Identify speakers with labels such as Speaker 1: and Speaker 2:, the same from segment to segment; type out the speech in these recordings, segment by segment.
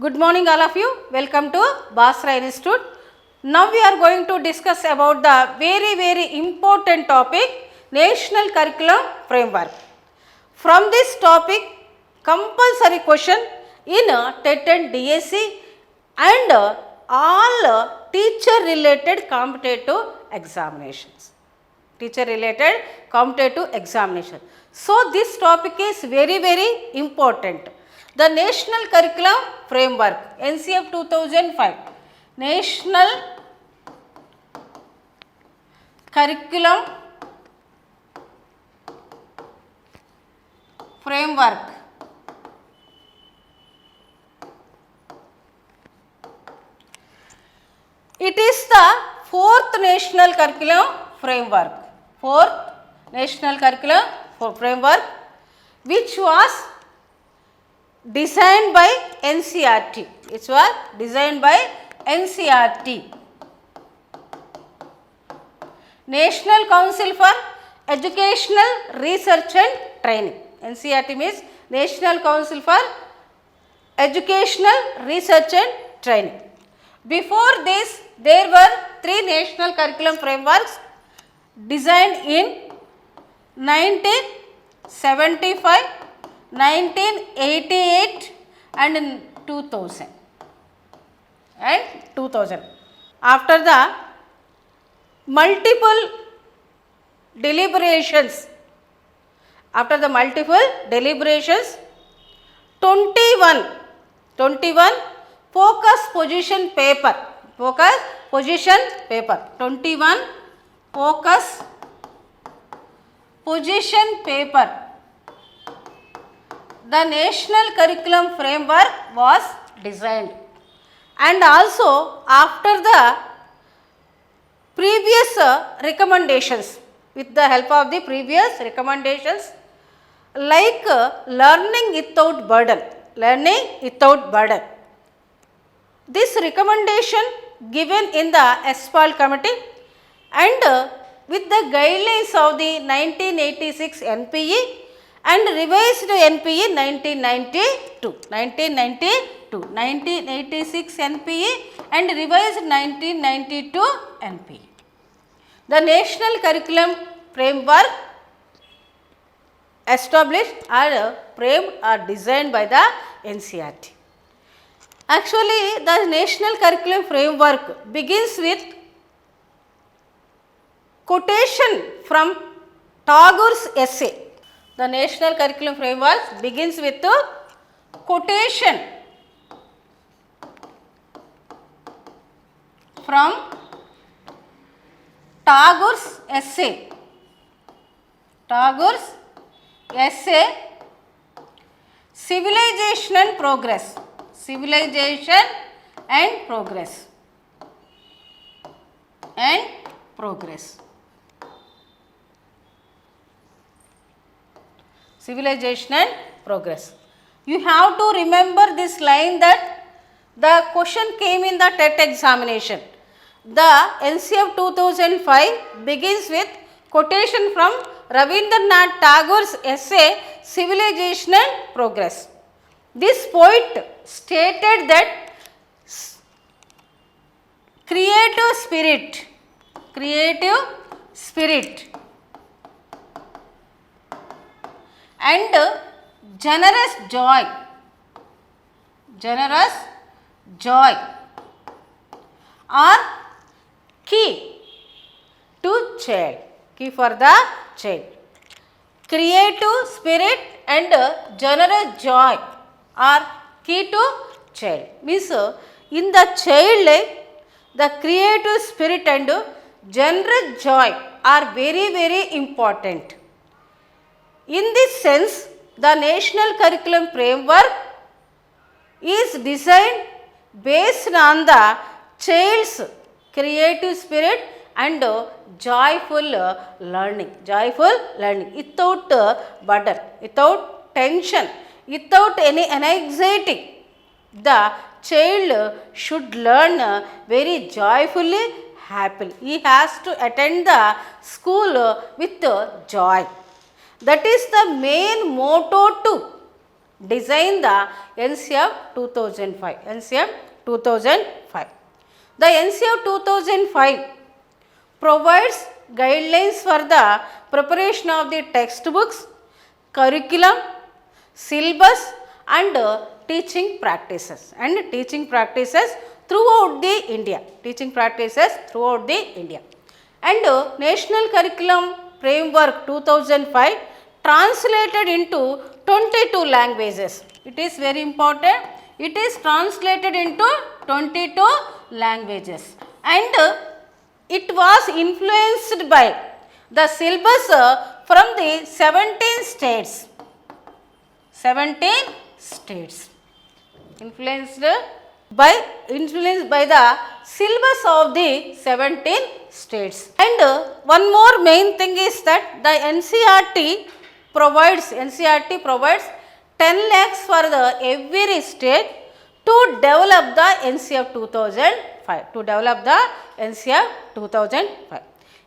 Speaker 1: Good morning all of you. Welcome to Basra Institute. Now we are going to discuss about the very important topic, National Curriculum Framework. From this topic, compulsory question in TET and DSC and all teacher related competitive examinations. Teacher related competitive examination. So this topic is very important. The National Curriculum Framework, NCF 2005, National Curriculum Framework. It is the fourth National Curriculum Framework. Fourth National Curriculum Framework, which was designed by NCERT. It was designed by NCERT. National Council for Educational Research and Training. NCERT means National Council for Educational Research and Training. Before this, there were three National Curriculum Frameworks designed in 1975, 1988 and in 2000. After the multiple deliberations, 21 focus position paper, 21 focus position paper, the National Curriculum Framework was designed. And also after the previous recommendations, with the help of the previous recommendations, like learning without burden, this recommendation given in the ESPAL committee and with the guidelines of the 1986 NPE and revised NPE 1992, 1986 NPE and revised 1992 NPE. The National Curriculum Framework established or framed or designed by the NCERT. Actually, the National Curriculum Framework begins with quotation from Tagore's essay. The National Curriculum Framework begins with a quotation from Tagore's essay. Civilization and Progress. Civilization and Progress. Civilization and Progress. You have to remember this line that the question came in the TET examination. The NCF 2005 begins with quotation from Rabindranath Tagore's essay Civilization and Progress. This poet stated that creative spirit and generous joy are key to child, key for the child. Creative spirit and generous joy are key to child. Means in the child life, the creative spirit and generous joy are very important. In this sense, the National Curriculum Framework is designed based on the child's creative spirit and joyful learning, without burden, without tension, without any anxiety. The child should learn very joyfully, happily. He has to attend the school with joy. That is the main motto to design the NCF 2005. NCF 2005. The NCF 2005 provides guidelines for the preparation of the textbooks, curriculum, syllabus and teaching practices throughout the India. And National Curriculum Framework 2005 translated into 22 languages. It is very important. It is translated into 22 languages. And it was influenced by the syllabus from the 17 states. 17 states. Influenced by the syllabus of the 17 states. And one more main thing is that the NCERT provides 10 lakhs for the every state to develop the NCF 2005.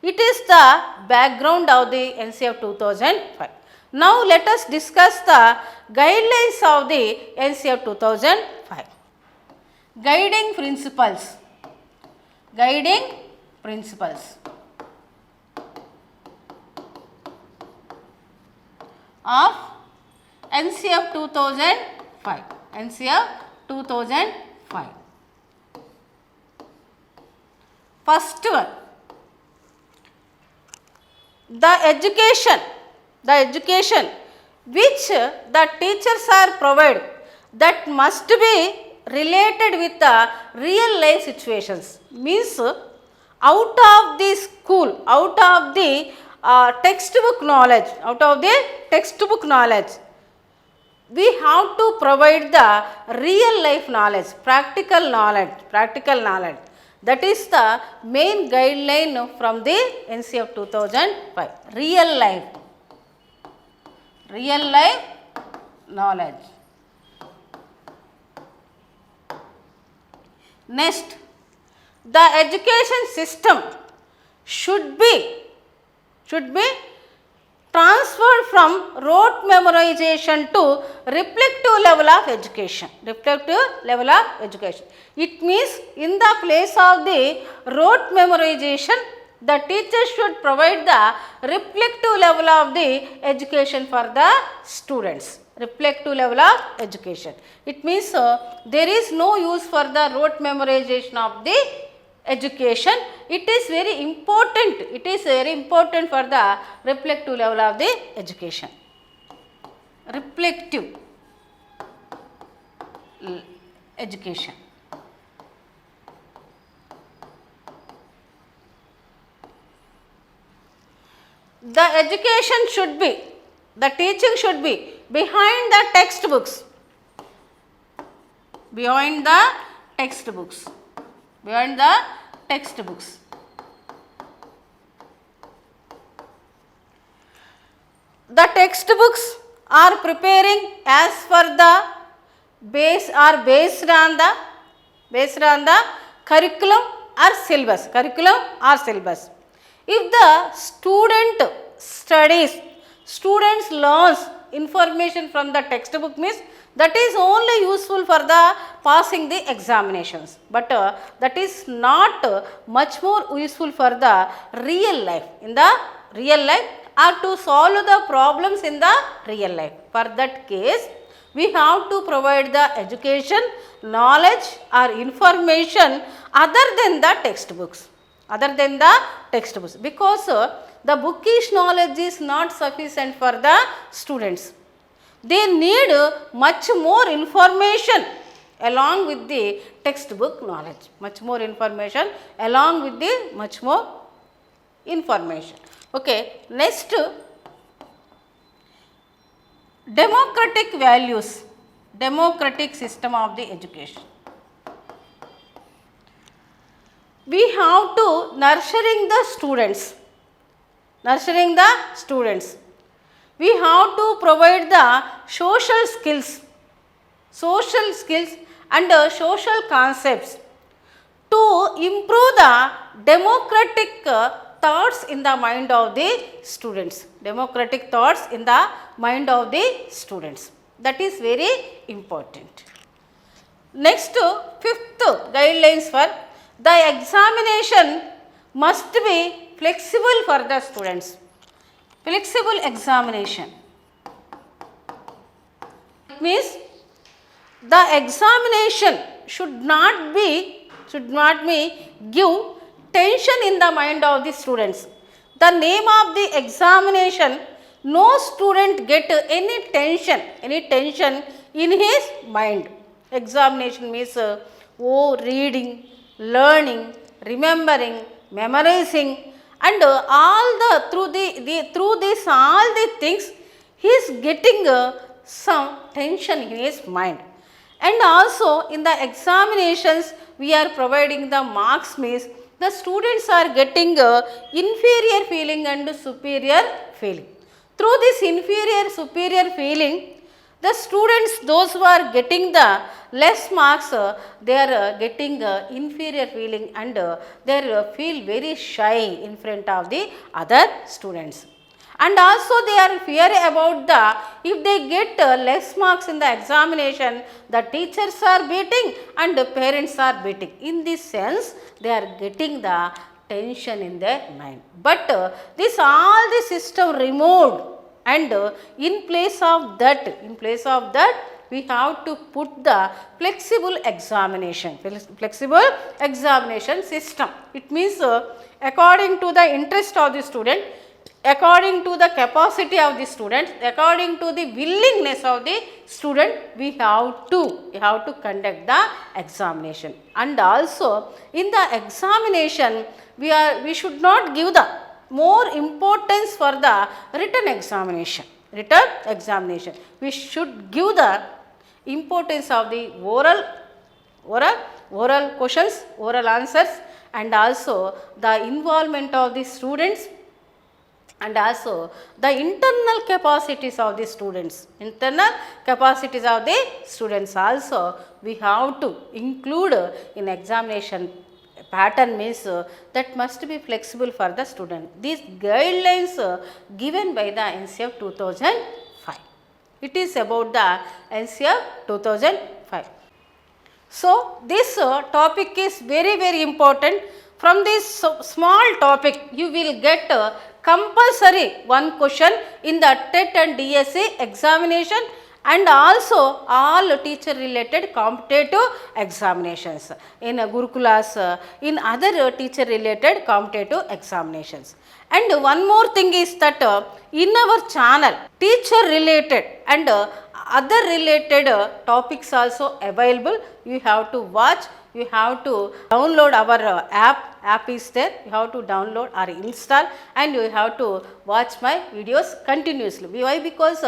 Speaker 1: It is the background of the NCF 2005. Now let us discuss the guidelines of the NCF 2005. Guiding principles of NCF 2005. First one, the education which the teachers are provided, that must be related with the real life situations. Means out of the school, out of the textbook knowledge, we have to provide the real life knowledge, practical knowledge. That is the main guideline from the NCF 2005. Real life knowledge. Next, the education system should be transferred from rote memorization to reflective level of education. It means in the place of the rote memorization, the teacher should provide the reflective level of the education for the students. Reflective level of education. It means there is no use for the rote memorization of the education. It is very important for the reflective level of the education. Reflective education. The teaching should be behind the textbooks. Behind the textbooks. The textbooks are preparing as per the based on the curriculum or syllabus. If the students learns information from the textbook, means that is only useful for the passing the examinations, but that is not much more useful for the real life. In the real life, or to solve the problems in the real life. For that case, we have to provide the education, knowledge or information other than the textbooks. Because the bookish knowledge is not sufficient for the students. They need much more information along with the textbook knowledge. Okay, next, democratic values, democratic system of the education. We have to nurturing the students. We have to provide the social skills and social concepts to improve the democratic thoughts in the mind of the students. That is very important. Next, fifth guidelines for the examination must be flexible for the students. Flexible examination means the examination should not be give tension in the mind of the students. The name of the examination, no student get any tension in his mind. Examination means reading, learning, remembering, memorizing, and all the through this all the things he is getting some tension in his mind. And also in the examinations we are providing the marks means the students are getting inferior feeling and superior feeling. Through this inferior superior feeling, the students, those who are getting the less marks, they are getting inferior feeling and they feel very shy in front of the other students. And also they are fear about the, if they get less marks in the examination, the teachers are beating and the parents are beating. In this sense, they are getting the tension in their mind. But this all the system removed, and in place of that we have to put the flexible examination system. It means according to the interest of the student, according to the capacity of the student, according to the willingness of the student, we have to conduct the examination. And also in the examination we should not give the more importance for the written examination. We should give the importance of the oral questions, oral answers, and also the involvement of the students, and also the internal capacities of the students. Also we have to include in examination pattern means that must be flexible for the student. These guidelines given by the NCF 2005. It is about the NCF 2005. So this topic is very, very important. From this small topic you will get compulsory one question in the TET and DSC examination, and also all teacher related competitive examinations in Gurukulas, in other teacher related competitive examinations. And one more thing is that in our channel teacher related and other related topics also available. You have to watch, you have to download our app is there, you have to download or install, and you have to watch my videos continuously. Why? Because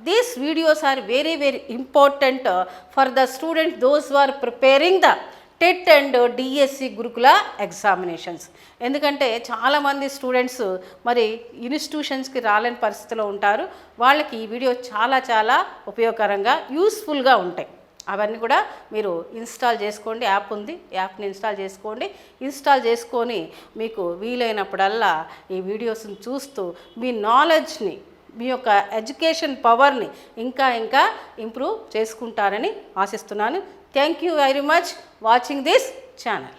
Speaker 1: these videos are very, very important for the students, those who are preparing the TET and DSC Gurukula examinations. ఎందుకంటే చాలామంది students మరి ఇన్స్టిట్యూషన్స్కి రాలేని పరిస్థితిలో ఉంటారు. వాళ్ళకి ఈ video చాలా ఉపయోగకరంగా యూస్ఫుల్గా ఉంటాయి. అవన్నీ కూడా మీరు ఇన్స్టాల్ చేసుకోండి. యాప్ ఉంది, యాప్ని ఇన్స్టాల్ చేసుకొని మీకు వీలైనప్పుడల్లా ఈ వీడియోస్ని చూస్తూ మీ నాలెడ్జ్ని, మీ యొక్క ఎడ్యుకేషన్ పవర్ని ఇంకా ఇంప్రూవ్ చేసుకుంటారని ఆశిస్తున్నాను. Thank you very much watching this channel.